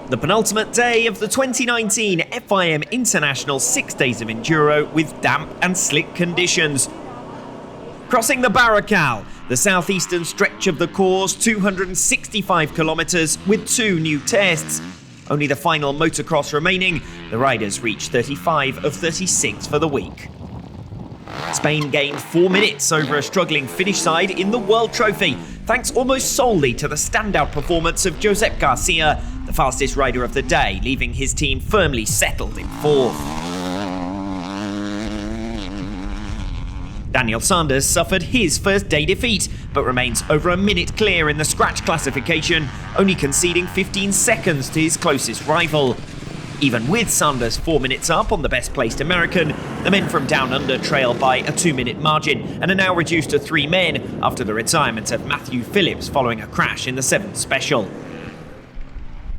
The penultimate day of the 2019 FIM International 6 Days of Enduro with damp and slick conditions. Crossing the Barracal, the southeastern stretch of the course, 265 kilometres with 2 new tests. Only the final motocross remaining, the riders reached 35 of 36 for the week. Spain gained 4 minutes over a struggling Finnish side in the World Trophy, thanks almost solely to the standout performance of Josep Garcia, the fastest rider of the day, leaving his team firmly settled in 4th. Daniel Sanders suffered his first day defeat, but remains over a minute clear in the scratch classification, only conceding 15 seconds to his closest rival. Even with Sanders 4 minutes up on the best-placed American, the men from Down Under trail by a 2-minute margin and are now reduced to 3 men after the retirement of Matthew Phillips following a crash in the 7th special.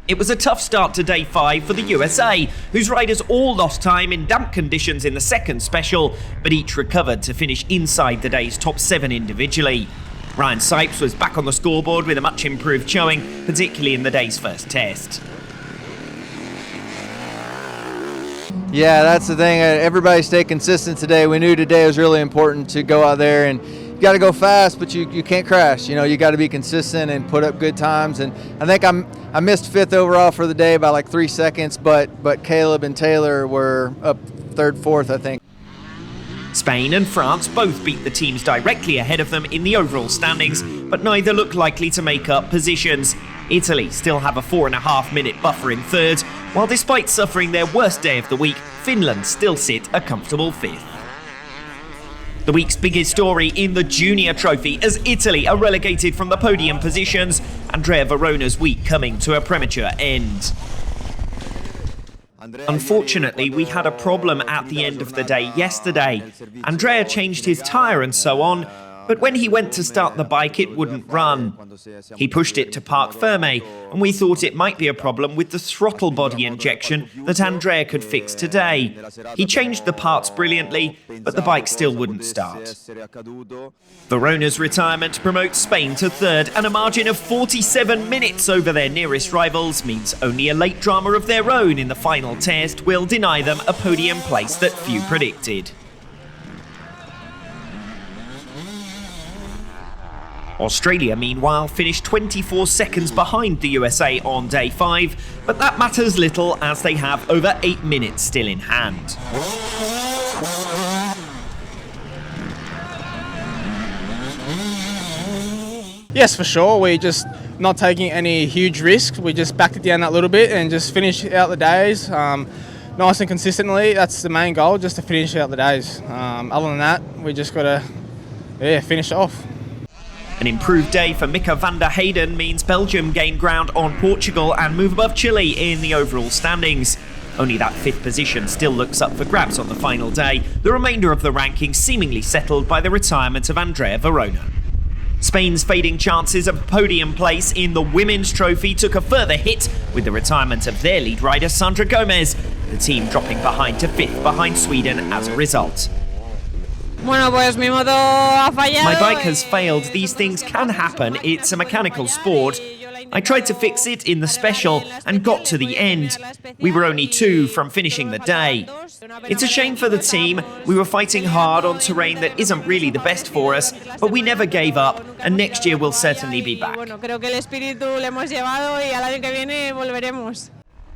It was a tough start to day 5 for the USA, whose riders all lost time in damp conditions in the 2nd special, but each recovered to finish inside the day's top 7 individually. Ryan Sipes was back on the scoreboard with a much improved showing, particularly in the day's first test. Yeah, that's the thing. Everybody stay consistent today. We knew today was really important to go out there, and you got to go fast, but you can't crash. You know, you got to be consistent and put up good times. And I think I missed 5th overall for the day by like 3 seconds, but Caleb and Taylor were up 3rd, 4th, I think. Spain and France both beat the teams directly ahead of them in the overall standings, but neither look likely to make up positions. Italy still have a 4.5-minute buffer in 3rd, while despite suffering their worst day of the week, Finland still sit a comfortable 5th. The week's biggest story in the Junior Trophy as Italy are relegated from the podium positions, Andrea Verona's week coming to a premature end. Unfortunately, we had a problem at the end of the day yesterday. Andrea changed his tyre and so on, but when he went to start the bike, it wouldn't run. He pushed it to parc fermé, and we thought it might be a problem with the throttle body injection that Andrea could fix today. He changed the parts brilliantly, but the bike still wouldn't start. Verona's retirement promotes Spain to 3rd, and a margin of 47 minutes over their nearest rivals means only a late drama of their own in the final test will deny them a podium place that few predicted. Australia, meanwhile, finished 24 seconds behind the USA on day 5, but that matters little as they have over 8 minutes still in hand. Yes, for sure. We're just not taking any huge risks. We just backed it down that little bit and just finished out the days nice and consistently. That's the main goal, just to finish out the days. Other than that, we just got to finish off. An improved day for Mika van der Heyden means Belgium gain ground on Portugal and move above Chile in the overall standings. Only that 5th position still looks up for grabs on the final day, the remainder of the ranking seemingly settled by the retirement of Andrea Verona. Spain's fading chances of a podium place in the Women's Trophy took a further hit with the retirement of their lead rider Sandra Gomez, the team dropping behind to 5th behind Sweden as a result. My bike has failed. These things can happen. It's a mechanical sport. I tried to fix it in the special and got to the end. We were only 2 from finishing the day. It's a shame for the team. We were fighting hard on terrain that isn't really the best for us, but we never gave up, and next year we'll certainly be back.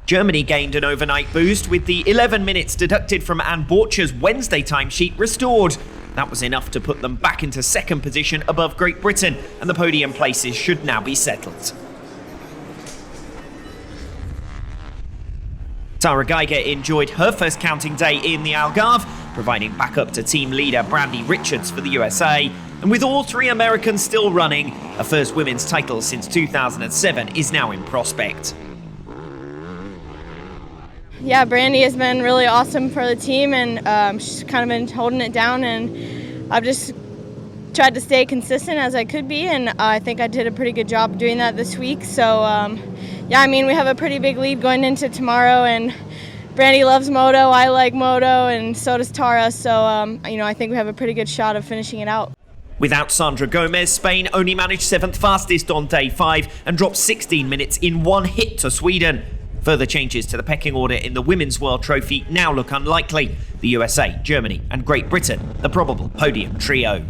Germany gained an overnight boost with the 11 minutes deducted from Anne Borcher's Wednesday timesheet restored. That was enough to put them back into 2nd position above Great Britain, and the podium places should now be settled. Tara Geiger enjoyed her first counting day in the Algarve, providing backup to team leader Brandy Richards for the USA. And with all 3 Americans still running, a first women's title since 2007 is now in prospect. Yeah, Brandy has been really awesome for the team, and she's kind of been holding it down, and I've just tried to stay consistent as I could be, and I think I did a pretty good job doing that this week. So, yeah, I mean, we have a pretty big lead going into tomorrow, and Brandy loves moto, I like moto, and so does Tara, so, I think we have a pretty good shot of finishing it out. Without Sandra Gomez, Spain only managed 7th fastest on day 5 and dropped 16 minutes in one hit to Sweden. Further changes to the pecking order in the Women's World Trophy now look unlikely. The USA, Germany and Great Britain, the probable podium trio.